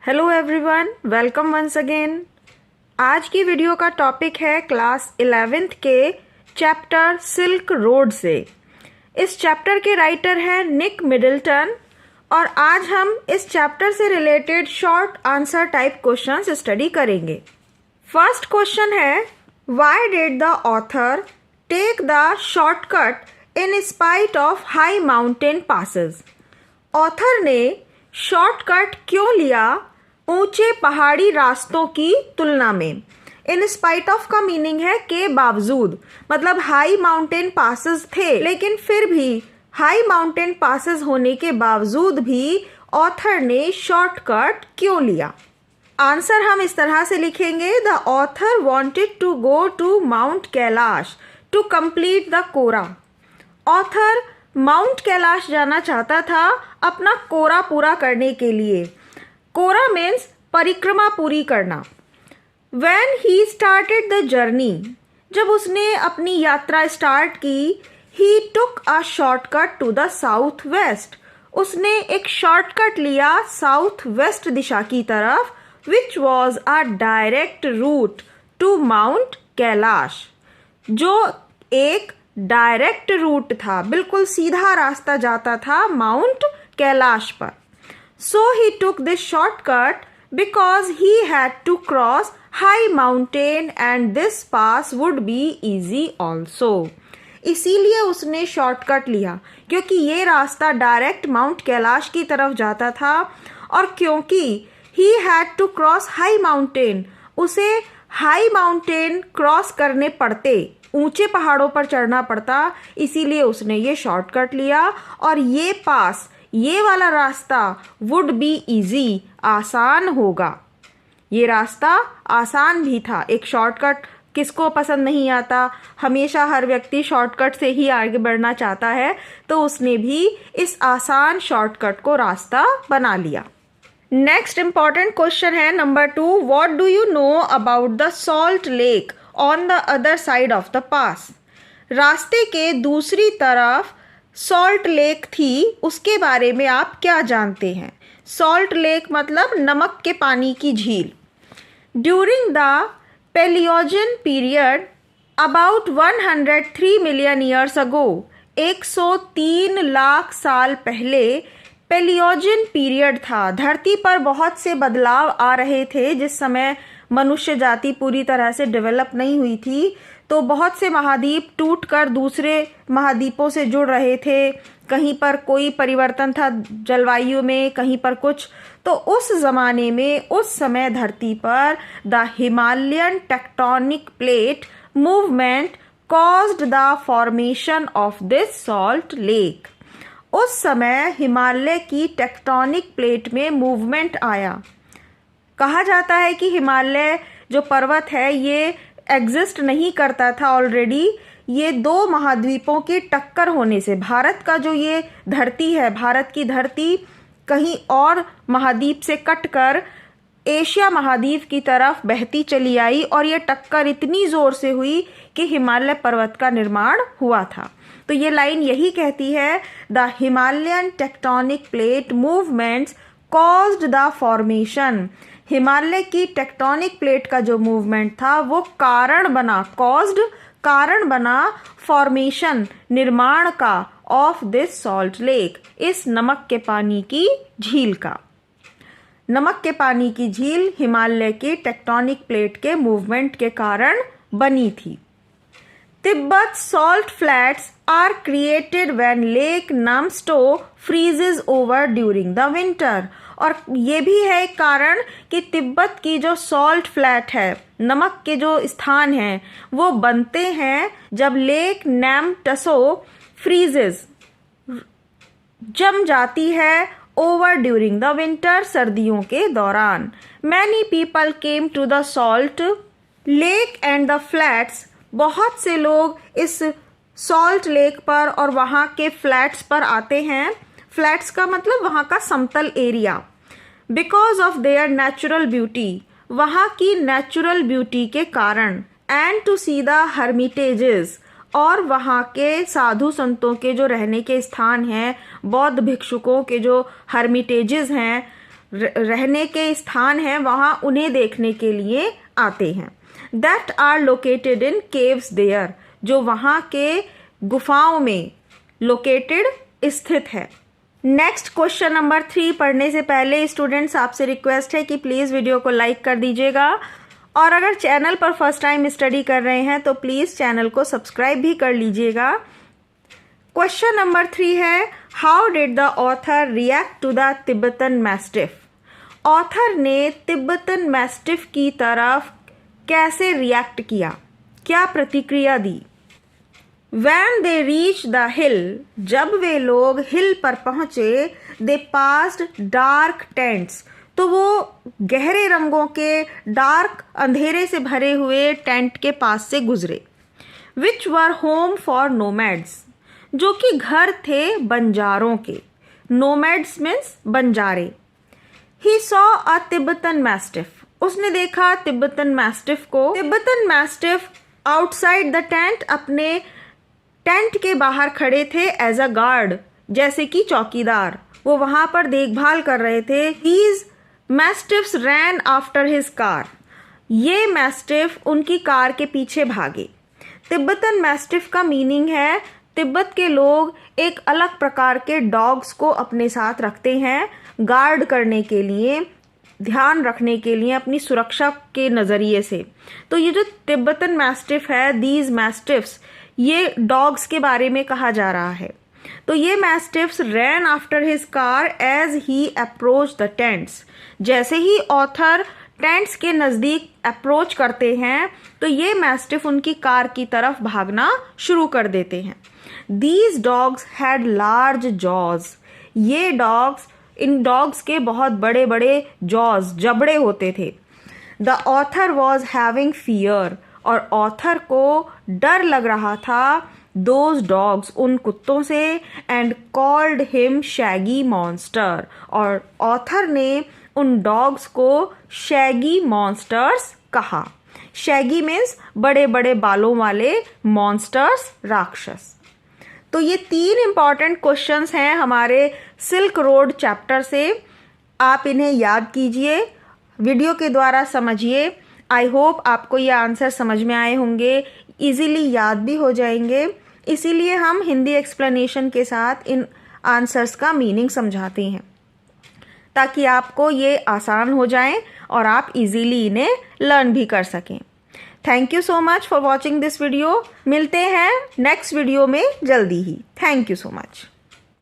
Hello everyone, welcome once again. आज की video का टॉपिक है क्लास 11th के चैप्टर सिल्क रोड से। इस चैप्टर के राइटर हैं निक मिडल्टन और आज हम इस चैप्टर से related short answer type questions study करेंगे। फर्स्ट क्वेश्चन है, why did the author take the shortcut in spite of high mountain passes? Author ने शॉर्टकट क्यों लिया ऊंचे पहाड़ी रास्तों की तुलना में? इन स्पाइट ऑफ का मीनिंग है के बावजूद, मतलब हाई माउंटेन पासेस थे लेकिन फिर भी हाई माउंटेन पासेस होने के बावजूद भी ऑथर ने शॉर्टकट क्यों लिया? आंसर हम इस तरह से लिखेंगे, the author wanted to go to Mount Kailash to complete the kora. Author Mount Kailash जाना चाहता था अपना कोरा पूरा करने के लिए। कोरा मीन्स परिक्रमा पूरी करना। When he started the journey, जब उसने अपनी यात्रा स्टार्ट की, he took a shortcut to the south west. उसने एक शॉर्टकट लिया साउथ वेस्ट दिशा की तरफ, which was a direct route to Mount Kailash, जो एक डायरेक्ट रूट था, बिल्कुल सीधा रास्ता जाता था माउंट कैलाश पर। So he took this shortcut because he had to cross high mountain and this pass would be easy also. इसीलिए उसने शॉर्टकट लिया क्योंकि ये रास्ता डायरेक्ट माउंट कैलाश की तरफ जाता था और क्योंकि he had to cross high mountain, उसे हाई माउंटेन क्रॉस करने पड़ते, ऊंचे पहाड़ों पर चढ़ना पड़ता, इसीलिए उसने ये शॉर्टकट लिया। और ये पास, ये वाला रास्ता वुड बी इजी, आसान होगा। ये रास्ता आसान भी था। एक शॉर्टकट किसको पसंद नहीं आता? हमेशा हर व्यक्ति शॉर्टकट से ही आगे बढ़ना चाहता है, तो उसने भी इस आसान शॉर्टकट को रास्ता बना लिया। नेक्स्ट इंपॉर्टेंट क्वेश्चन है number 2, what do you know about the salt lake on the other side of the pass? रास्ते के दूसरी तरफ सॉल्ट लेक थी, उसके बारे में आप क्या जानते हैं? सॉल्ट लेक मतलब नमक के पानी की झील। During the Palaeogene period about 103 million years ago, 103 lakh साल पहले पेलियोजन पीरियड था। धरती पर बहुत से बदलाव आ रहे थे। जिस समय मनुष्य जाति पूरी तरह से डेवलप नहीं हुई थी, तो बहुत से महाद्वीप टूटकर दूसरे महाद्वीपों से जुड़ रहे थे। कहीं पर कोई परिवर्तन था जलवायु में, कहीं पर कुछ। तो उस ज़माने में, उस समय धरती पर the Himalayan tectonic plate movement caused the formation of this salt lake. उस समय हिमालय की टेक्टोनिक प्लेट में मूवमेंट आया। कहा जाता है कि हिमालय जो पर्वत है ये एग्जिस्ट नहीं करता था ऑलरेडी। ये दो महाद्वीपों की टक्कर होने से भारत का जो ये धरती है, भारत की धरती कहीं और महाद्वीप से कटकर एशिया महाद्वीप की तरफ बहती चली आई और ये टक्कर इतनी जोर से हुई कि हिमालय पर्वत का निर्माण हुआ था। तो ये लाइन यही कहती है, the Himalayan tectonic plate movements caused the formation. Himalaya की टेक्टोनिक प्लेट का जो मूवमेंट था वो कारण बना, कॉज्ड कारण बना, फॉर्मेशन निर्माण का, ऑफ दिस सॉल्ट लेक, इस नमक के पानी की झील का। नमक के पानी की झील हिमालय की टेक्टोनिक प्लेट के मूवमेंट के कारण बनी थी। Tibet salt flats are created when lake नमस्टो freezes over during the winter. और ये भी है एक कारण कि तिब्बत की जो सॉल्ट फ्लैट है, नमक के जो स्थान हैं, वो बनते हैं जब लेक नैमटसो फ्रीजेज, जम जाती है, ओवर ड्यूरिंग द विंटर, सर्दियों के दौरान। Many people came to the salt lake and the flats. बहुत से लोग इस सॉल्ट लेक पर और वहाँ के फ्लैट्स पर आते हैं। फ्लैट्स का मतलब वहाँ का समतल area. Because of their natural beauty, वहाँ की नेचुरल ब्यूटी के कारण। एंड टू सी द हर्मिटेजेस, और वहाँ के साधु संतों के जो रहने के स्थान हैं, बौद्ध भिक्षुकों के जो हर्मिटेजेस हैं, रहने के स्थान हैं वहाँ उन्हें देखने के लिए आते हैं। That are located in caves there, जो वहाँ के गुफाओं में लोकेटेड स्थित है। नेक्स्ट क्वेश्चन नंबर 3 पढ़ने से पहले स्टूडेंट्स आपसे रिक्वेस्ट है कि प्लीज़ वीडियो को लाइक कर दीजिएगा, और अगर चैनल पर फर्स्ट टाइम स्टडी कर रहे हैं तो प्लीज़ चैनल को सब्सक्राइब भी कर लीजिएगा। क्वेश्चन नंबर 3 है, how did the author react to the Tibetan mastiff. Author ने तिब्बतन मैस्टिफ की तरफ कैसे रिएक्ट किया, क्या प्रतिक्रिया दी। When they reached the hill, जब वे लोग हिल पर पहुंचे, they passed dark tents, तो वो गहरे रंगों के डार्क अंधेरे से भरे हुए टेंट के पास से गुजरे। Which were home for nomads, जो कि घर थे बंजारों के। Nomads means Banjare. He saw a Tibetan mastiff, उसने देखा तिब्बतन मैस्टिफ को। Tibetan mastiff outside the tent, अपने टेंट के बाहर खड़े थे एज अ गार्ड, जैसे कि चौकीदार, वो वहां पर देखभाल कर रहे थे। These mastiffs ran after his car, ये मैस्टिफ उनकी कार के पीछे भागे। तिब्बतन मैस्टिफ का मीनिंग है तिब्बत के लोग एक अलग प्रकार के डॉग्स को अपने साथ रखते हैं, गार्ड करने के लिए, ध्यान रखने के लिए, अपनी सुरक्षा के नज़रिए से। तो ये जो तिब्बतन मैस्टिफ है, दीज मैस्टिफ्स, ये डॉग्स के बारे में कहा जा रहा है। तो ये mastiffs ran after his car as he approach the tents, जैसे ही ऑथर टेंट्स के नज़दीक अप्रोच करते हैं तो ये मैस्टिफ उनकी कार की तरफ भागना शुरू कर देते हैं। These dogs had large jaws, ये डॉग्स, इन डॉग्स के बहुत बड़े बड़े जॉज, जबड़े होते थे। The author was having fear, और ऑथर को डर लग रहा था दोज डॉग्स, उन कुत्तों से। And called him Shaggy monster, और ऑथर ने उन डॉग्स को शैगी मॉन्स्टर्स कहा। शैगी मीन्स बड़े बड़े बालों वाले, मॉन्स्टर्स राक्षस। तो ये 3 इंपॉर्टेंट क्वेश्चंस हैं हमारे सिल्क रोड चैप्टर से। आप इन्हें याद कीजिए, वीडियो के द्वारा समझिए। आई होप आपको ये आंसर समझ में आए होंगे, इजीली याद भी हो जाएंगे। इसीलिए हम हिंदी एक्सप्लेनेशन के साथ इन आंसर्स का मीनिंग समझाते हैं, ताकि आपको ये आसान हो जाए और आप इजीली इन्हें लर्न भी कर सकें। Thank you so much for watching this video. मिलते हैं नेक्स्ट वीडियो में जल्दी ही। Thank you so much.